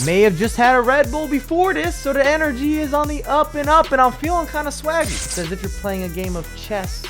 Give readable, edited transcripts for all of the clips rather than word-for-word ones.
May have just had a Red Bull before this, so the energy is on the up and up, and I'm feeling kind of swaggy. It's as if you're playing a game of chess,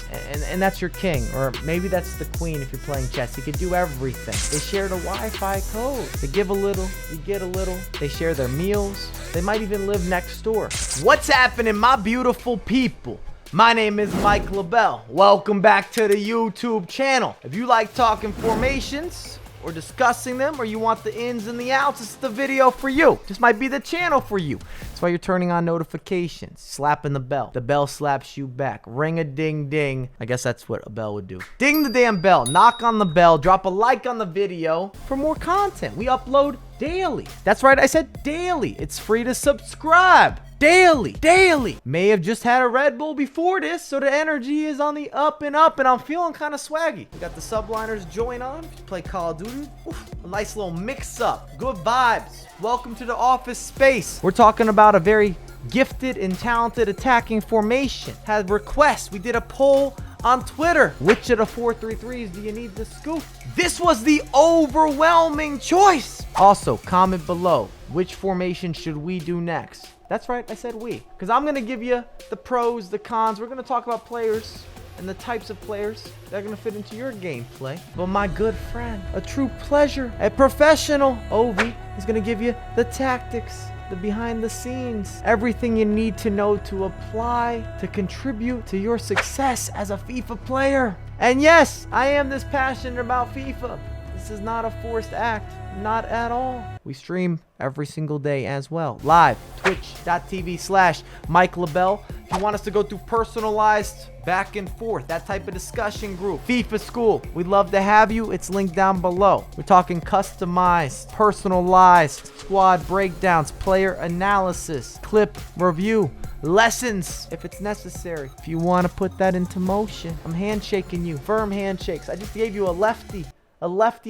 and that's your king, or maybe that's the queen if you're playing chess. You can do everything. They share the Wi-Fi code. They give a little, you get a little. They share their meals. They might even live next door. What's happening, my beautiful people? My name is Mike LaBelle. Welcome back to the YouTube channel. If you like talking formations or discussing them, or you want the ins and the outs, it's the video for you. This might be the channel for you. That's why you're turning on notifications, slapping the bell. The bell slaps you back. Ring a ding ding. I guess that's what a bell would do. Ding the damn bell. Knock on the bell. Drop a like on the video for more content. We upload daily. That's right, I said daily. It's free to subscribe. Daily. May have just had a Red Bull before this, so the energy is on the up and up, and I'm feeling kind of swaggy. We got the subliners join on, play Call of Duty. Oof, a nice little mix-up. Good vibes. Welcome to the office space. We're talking about a very gifted and talented attacking formation. Had requests. We did a poll on Twitter. Which of the 4-3-3s do you need to scoop? This was the overwhelming choice. Also, comment below. Which formation should we do next? That's right, I said we. Because I'm going to give you the pros, the cons. We're going to talk about players and the types of players that are going to fit into your gameplay. But my good friend, a true pleasure, a professional, Ovi, is going to give you the tactics, the behind the scenes, everything you need to know to apply, to contribute to your success as a FIFA player. And yes, I am this passionate about FIFA. This is not a forced act, not at all. We stream every single day as well. Live, twitch.tv/Mike LaBelle. If you want us to go through personalized back and forth, that type of discussion group, FIFA school, we'd love to have you. It's linked down below. We're talking customized, personalized squad breakdowns, player analysis, clip review, lessons if it's necessary. If you want to put that into motion, I'm handshaking you. Firm handshakes. I just gave you a lefty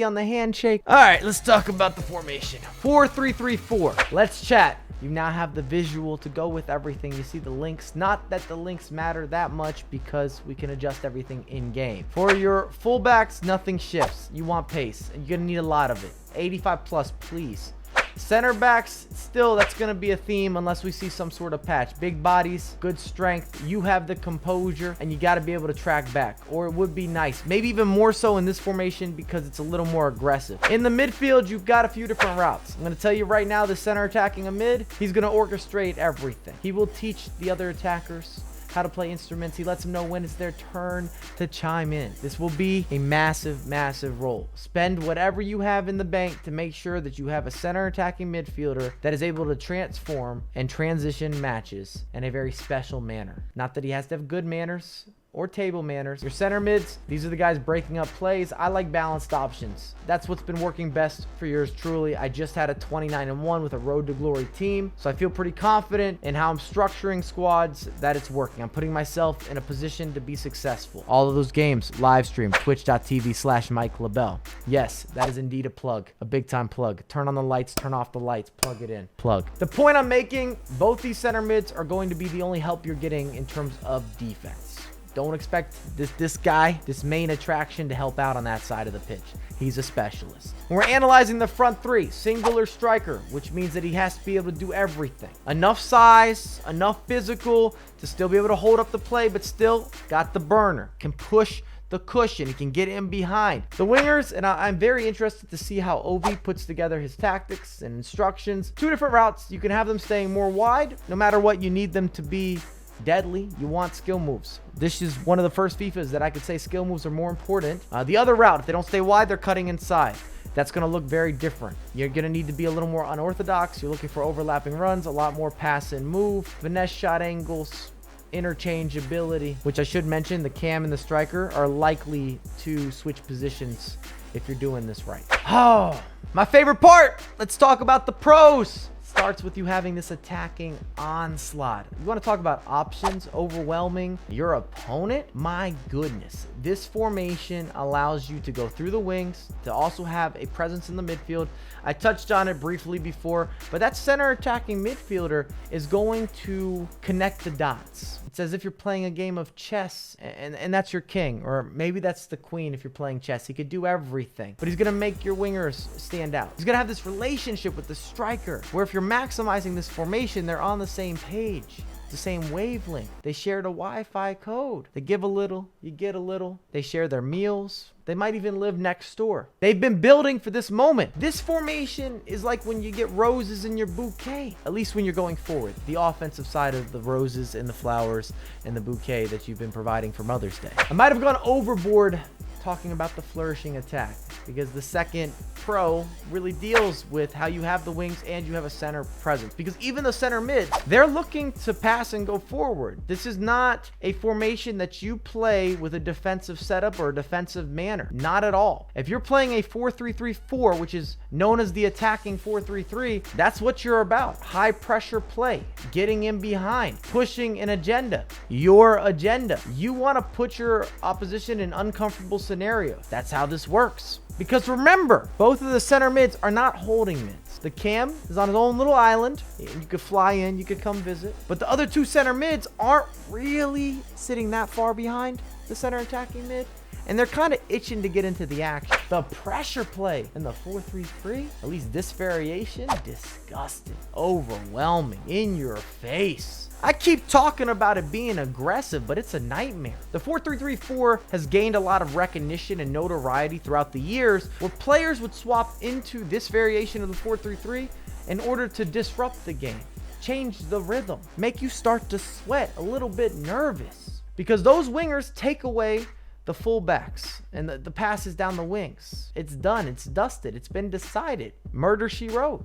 on the handshake. All right, let's talk about the formation. 4-3-3-4. Let's chat. You now have the visual to go with everything. You see the links. Not that the links matter that much because we can adjust everything in game. For your fullbacks, nothing shifts. You want pace, and you're gonna need a lot of it. 85 plus, please. Center backs, still, that's going to be a theme unless we see some sort of patch. Big bodies, good strength. You have the composure, and you got to be able to track back. Or it would be nice. Maybe even more so in this formation because it's a little more aggressive. In the midfield, you've got a few different routes. I'm going to tell you right now, the center attacking a mid, he's going to orchestrate everything. He will teach the other attackers how to play instruments. He lets them know when it's their turn to chime in. This will be a massive role. Spend whatever you have in the bank to make sure that you have a center attacking midfielder that is able to transform and transition matches in a very special manner. Not that he has to have good manners or table manners. Your center mids, these are the guys breaking up plays. I like balanced options. That's what's been working best for yours truly. I just had a 29-1 with a Road to Glory team, so I feel pretty confident in how I'm structuring squads that it's working. I'm putting myself in a position to be successful. All of those games, live stream, twitch.tv/Mike LaBelle. Yes, that is indeed a plug, a big time plug. Turn on the lights, turn off the lights, plug it in, plug. The point I'm making, both these center mids are going to be the only help you're getting in terms of defense. Don't expect this guy, this main attraction, to help out on that side of the pitch. He's a specialist. When we're analyzing the front three, singular striker, which means that he has to be able to do everything. Enough size, enough physical to still be able to hold up the play, but still got the burner, can push the cushion, he can get in behind. The wingers, and I'm very interested to see how Ovi puts together his tactics and instructions. Two different routes. You can have them staying more wide. No matter what, you need them to be deadly. You want skill moves. This is one of the first FIFAs that I could say skill moves are more important. The other route, if they don't stay wide, they're cutting inside. That's going to look very different. You're going to need to be a little more unorthodox. You're looking for overlapping runs, a lot more pass and move, finesse shot angles, interchangeability, which I should mention, the cam and the striker are likely to switch positions if you're doing this right. Oh, my favorite part. Let's talk about the pros. It's starts with you having this attacking onslaught. You want to talk about options overwhelming your opponent? My goodness, this formation allows you to go through the wings, to also have a presence in the midfield. I touched on it briefly before, but that center attacking midfielder is going to connect the dots. It's as if you're playing a game of chess, and that's your king, or maybe that's the queen if you're playing chess. He could do everything, but he's going to make your wingers stand out. He's going to have this relationship with the striker, where if you're maximizing this formation, they're on the same page, the same wavelength. They share the Wi-Fi code. They give a little, you get a little. They share their meals. They might even live next door. They've been building for this moment. This formation is like when you get roses in your bouquet, at least when you're going forward. The offensive side of the roses and the flowers and the bouquet that you've been providing for Mother's Day. I might have gone overboard talking about the flourishing attack, because the second pro really deals with how you have the wings and you have a center presence, because even the center mids, they're looking to pass and go forward. This is not a formation that you play with a defensive setup or a defensive manner. Not at all. If you're playing a 4-3-3-4, which is known as the attacking 4-3-3, that's what you're about. High pressure play, getting in behind, pushing an agenda, your agenda. You want to put your opposition in uncomfortable scenarios. That's how this works. Because remember, both of the center mids are not holding mids. The cam is on his own little island. You could fly in, you could come visit. But the other two center mids aren't really sitting that far behind the center attacking mid. And they're kind of itching to get into the action. The pressure play in the 4-3-3, at least this variation, disgusting, overwhelming, in your face. I keep talking about it being aggressive, but it's a nightmare. The 4-3-3-4 has gained a lot of recognition and notoriety throughout the years, where players would swap into this variation of the 4-3-3 in order to disrupt the game, change the rhythm, make you start to sweat a little bit nervous, because those wingers take away the fullbacks and the passes down the wings. It's done. It's dusted. It's been decided. Murder, She Wrote.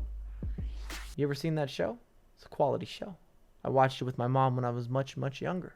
You ever seen that show? It's a quality show. I watched it with my mom when I was much, much younger.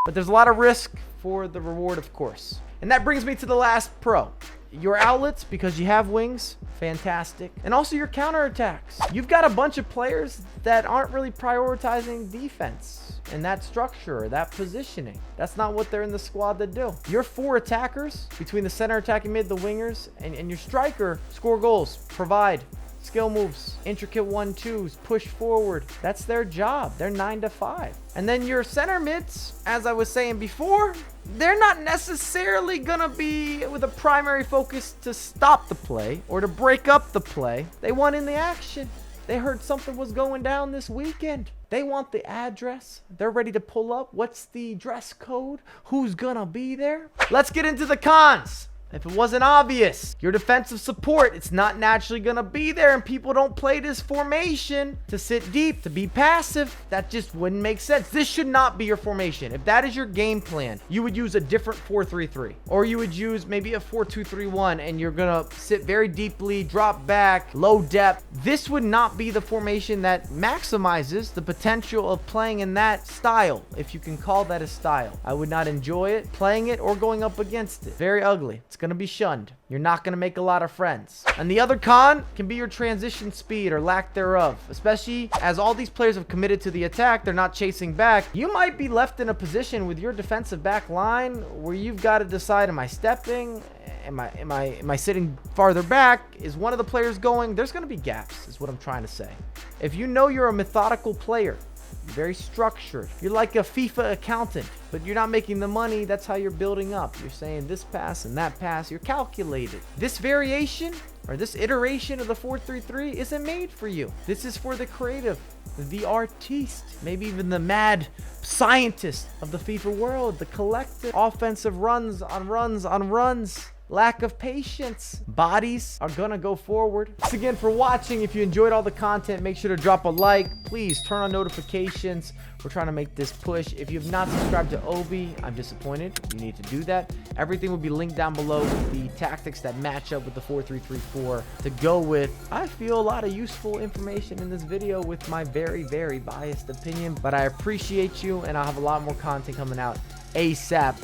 But there's a lot of risk for the reward, of course. And that brings me to the last pro. Your outlets, because you have wings, fantastic. And also your counterattacks. You've got a bunch of players that aren't really prioritizing defense and that structure or that positioning. That's not what they're in the squad to do. Your four attackers, between the center attacking mid, the wingers, and your striker, score goals, provide skill moves, intricate 1-2s, push forward. That's their job. They're 9 to 5. And then your center mids, as I was saying before, they're not necessarily gonna be with a primary focus to stop the play or to break up the play. They want in the action. They heard something was going down this weekend. They want the address. They're ready to pull up. What's the dress code? Who's gonna be there? Let's get into the cons. If it wasn't obvious, your defensive support, it's not naturally going to be there, and people don't play this formation to sit deep, to be passive. That just wouldn't make sense. This should not be your formation. If that is your game plan, you would use a different 4-3-3, or you would use maybe a 4-2-3-1, and you're going to sit very deeply, drop back, low depth. This would not be the formation that maximizes the potential of playing in that style, if you can call that a style. I would not enjoy it, playing it, or going up against it. Very ugly. It's going to be shunned. You're not going to make a lot of friends. And the other con can be your transition speed or lack thereof, especially as all these players have committed to the attack. They're not chasing back. You might be left in a position with your defensive back line where you've got to decide, am I stepping? Am I sitting farther back? Is one of the players going? There's going to be gaps, is what I'm trying to say. If you know you're a methodical player, very structured, you're like a FIFA accountant, but you're not making the money, that's how you're building up. You're saying this pass and that pass, you're calculated. This variation or this iteration of the 4-3-3 isn't made for you. This is for the creative, the artiste, maybe even the mad scientist of the FIFA world, the collective offensive runs on runs on runs. Lack of patience. Bodies are gonna go forward. Thanks again for watching. If you enjoyed all the content, make sure to drop a like. Please turn on notifications. We're trying to make this push. If you have not subscribed to Obi, I'm disappointed. You need to do that. Everything will be linked down below with the tactics that match up with the 4-3-3-4 to go with. I feel a lot of useful information in this video with my very, very biased opinion, but I appreciate you, and I'll have a lot more content coming out ASAP.